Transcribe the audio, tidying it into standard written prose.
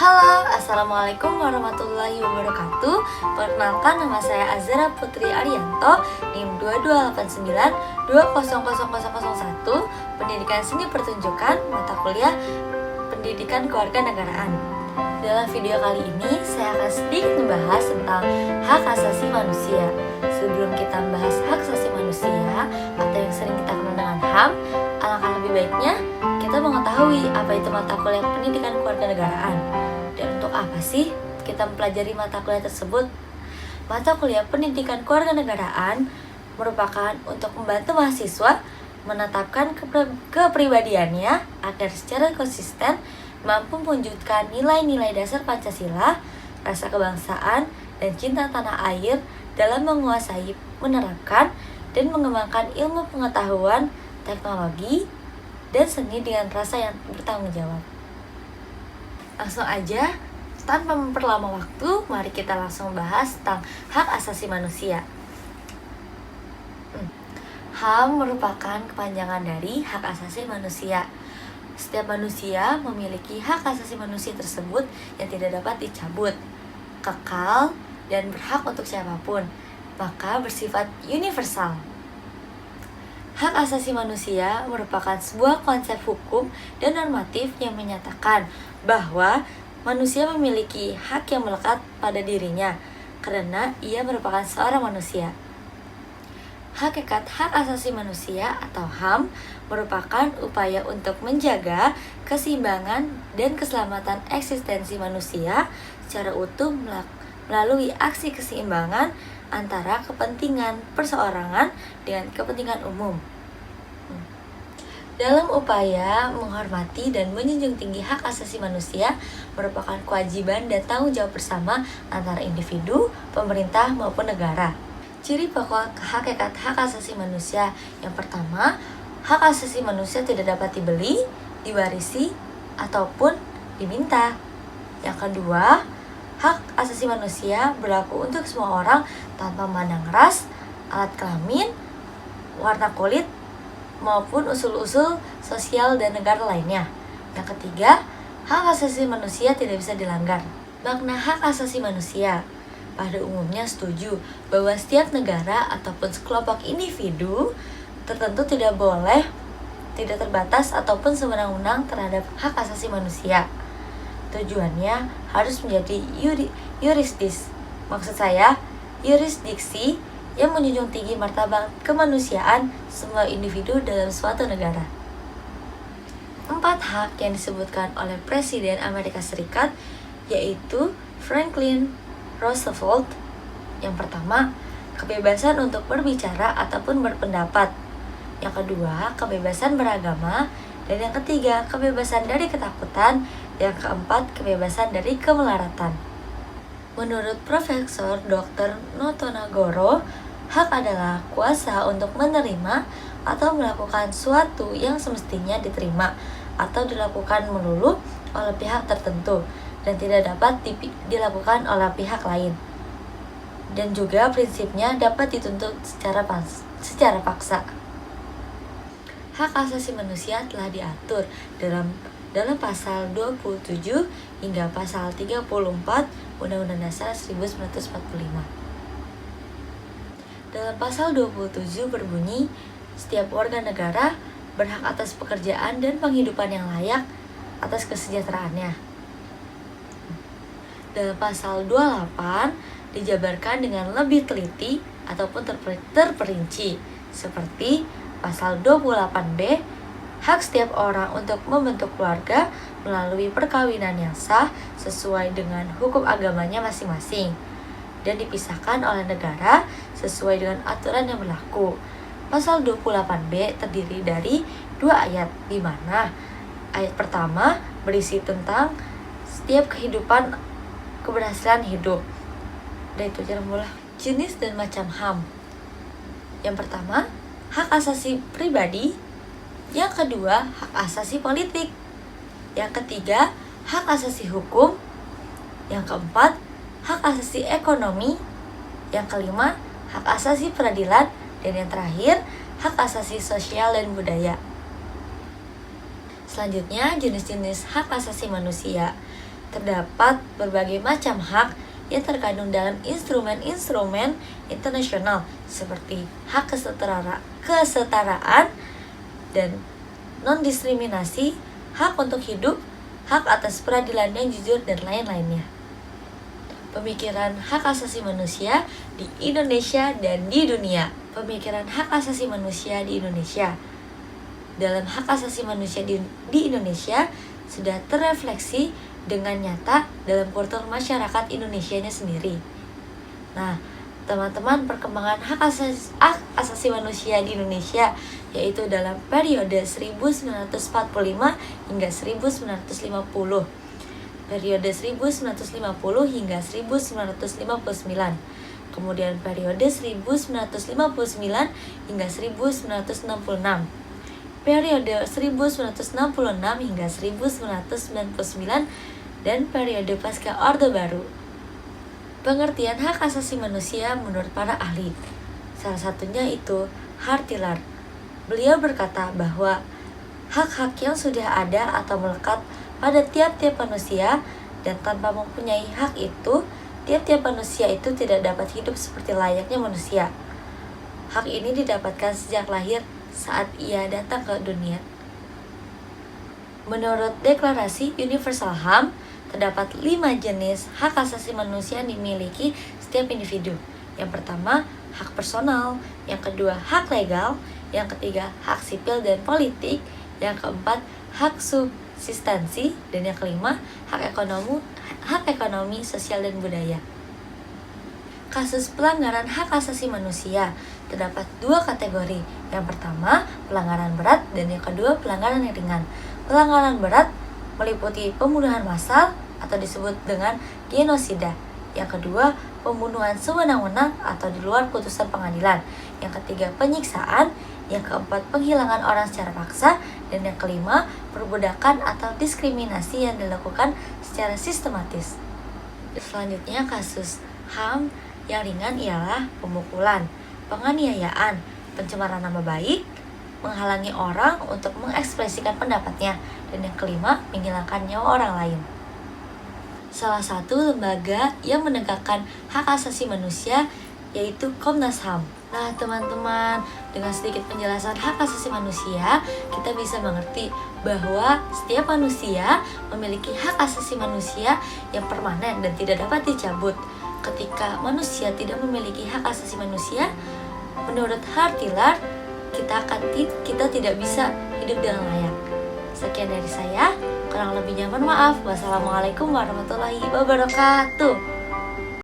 Halo, Assalamualaikum warahmatullahi wabarakatuh. Perkenalkan, nama saya Azra Putri Arianto, NIM 2289200001, Pendidikan Seni Pertunjukan, mata kuliah Pendidikan Kewarganegaraan. Dalam video kali ini, saya akan sedikit membahas tentang hak asasi manusia. Sebelum kita membahas hak asasi manusia, atau yang sering kita kenal dengan HAM, alangkah lebih baiknya kita mengetahui apa itu mata kuliah Pendidikan Kewarganegaraan. Dan untuk apa sih kita mempelajari mata kuliah tersebut? Mata kuliah Pendidikan Kewarganegaraan merupakan untuk membantu mahasiswa menetapkan kepribadiannya agar secara konsisten mampu mewujudkan nilai-nilai dasar Pancasila, rasa kebangsaan, dan cinta tanah air dalam menguasai, menerapkan, dan mengembangkan ilmu pengetahuan, teknologi, dan seni dengan rasa yang bertanggung jawab. Langsung aja, tanpa memperlama waktu, mari kita langsung bahas tentang hak asasi manusia. HAM merupakan kepanjangan dari hak asasi manusia. Setiap manusia memiliki hak asasi manusia tersebut yang tidak dapat dicabut, kekal, dan berhak untuk siapapun, maka bersifat universal. Hak asasi manusia merupakan sebuah konsep hukum dan normatif yang menyatakan bahwa manusia memiliki hak yang melekat pada dirinya karena ia merupakan seorang manusia. Hakikat hak asasi manusia atau HAM merupakan upaya untuk menjaga keseimbangan dan keselamatan eksistensi manusia secara utuh melalui aksi keseimbangan antara kepentingan perseorangan dengan kepentingan umum. Dalam upaya menghormati dan menjunjung tinggi hak asasi manusia merupakan kewajiban dan tanggung jawab bersama antara individu, pemerintah maupun negara. Ciri pokok hakikat hak asasi manusia yang pertama, hak asasi manusia tidak dapat dibeli, diwarisi, ataupun diminta. Yang kedua, hak asasi manusia berlaku untuk semua orang tanpa memandang ras, alat kelamin, warna kulit, maupun usul-usul sosial dan negara lainnya. Yang ketiga, hak asasi manusia tidak bisa dilanggar. Makna hak asasi manusia pada umumnya setuju bahwa setiap negara ataupun sekelompok individu tertentu tidak terbatas ataupun sewenang-wenang terhadap hak asasi manusia. Tujuannya harus menjadi yurisdiksi yang menjunjung tinggi martabat kemanusiaan semua individu dalam suatu negara. 4 hak yang disebutkan oleh Presiden Amerika Serikat yaitu Franklin Roosevelt. Yang pertama, kebebasan untuk berbicara ataupun berpendapat. Yang kedua, kebebasan beragama. Dan yang ketiga, kebebasan dari ketakutan. Yang keempat, kebebasan dari kemelaratan. Menurut Profesor Dr. Notonagoro, hak adalah kuasa untuk menerima atau melakukan suatu yang semestinya diterima atau dilakukan melulu oleh pihak tertentu dan tidak dapat dilakukan oleh pihak lain. Dan juga prinsipnya dapat dituntut secara paksa. Hak asasi manusia telah diatur dalam pasal 27 hingga pasal 34 Undang-Undang Dasar 1945. Dalam pasal 27 berbunyi, setiap warga negara berhak atas pekerjaan dan penghidupan yang layak atas kesejahteraannya. Dalam pasal 28 dijabarkan dengan lebih teliti ataupun terperinci, seperti pasal 28B, hak setiap orang untuk membentuk keluarga melalui perkawinan yang sah sesuai dengan hukum agamanya masing-masing dan dipisahkan oleh negara sesuai dengan aturan yang berlaku. Pasal 28B terdiri dari 2 ayat, di mana ayat pertama berisi tentang setiap keberhasilan hidup. Dan itu aja mula jenis dan macam HAM. Yang pertama, hak asasi pribadi. Yang kedua, hak asasi politik. Yang ketiga, hak asasi hukum. Yang keempat, hak asasi ekonomi. Yang kelima, hak asasi peradilan. Dan yang terakhir, hak asasi sosial dan budaya. Selanjutnya, jenis-jenis hak asasi manusia. Terdapat berbagai macam hak yang terkandung dalam instrumen-instrumen internasional seperti hak kesetaraan dan non-diskriminasi, hak untuk hidup, hak atas peradilan yang jujur, dan lain-lainnya. Pemikiran hak asasi manusia di Indonesia dan di dunia. Pemikiran hak asasi manusia di Indonesia. Dalam hak asasi manusia di Indonesia sudah terrefleksi dengan nyata dalam kultur masyarakat Indonesianya sendiri. Nah, teman-teman, perkembangan hak asasi manusia di Indonesia yaitu dalam periode 1945 hingga 1950. Periode 1950 hingga 1959. Kemudian periode 1959 hingga 1966. Periode 1966 hingga 1999 dan periode pasca Orde Baru. Pengertian hak asasi manusia menurut para ahli, salah satunya itu Hartilar. Beliau berkata bahwa hak-hak yang sudah ada atau melekat pada tiap-tiap manusia dan tanpa mempunyai hak itu, tiap-tiap manusia itu tidak dapat hidup seperti layaknya manusia. Hak ini didapatkan sejak lahir saat ia datang ke dunia. Menurut Deklarasi Universal HAM, terdapat 5 jenis hak asasi manusia yang dimiliki setiap individu. Yang pertama, hak personal. Yang kedua, hak legal. Yang ketiga, hak sipil dan politik. Yang keempat, hak subsistensi. Dan yang kelima, hak ekonomi, sosial, dan budaya. Kasus pelanggaran hak asasi manusia terdapat 2 kategori. Yang pertama, pelanggaran berat, dan yang kedua, pelanggaran yang ringan. Pelanggaran berat meliputi pembunuhan massal atau disebut dengan genosida. Yang kedua, pembunuhan sewenang-wenang atau di luar putusan pengadilan. Yang ketiga, penyiksaan. Yang keempat, penghilangan orang secara paksa. Dan yang kelima, perbudakan atau diskriminasi yang dilakukan secara sistematis. Selanjutnya, kasus HAM yang ringan ialah pemukulan, penganiayaan, pencemaran nama baik, menghalangi orang untuk mengekspresikan pendapatnya, dan yang kelima, menghilangkan nyawa orang lain. Salah satu lembaga yang menegakkan hak asasi manusia yaitu Komnas HAM. Nah, teman-teman, dengan sedikit penjelasan hak asasi manusia, kita bisa mengerti bahwa setiap manusia memiliki hak asasi manusia yang permanen dan tidak dapat dicabut. Ketika manusia tidak memiliki hak asasi manusia, menurut Hartilar, kita tidak bisa hidup dengan layak. Sekian dari saya, kurang lebihnya mohon maaf. Wassalamualaikum warahmatullahi wabarakatuh.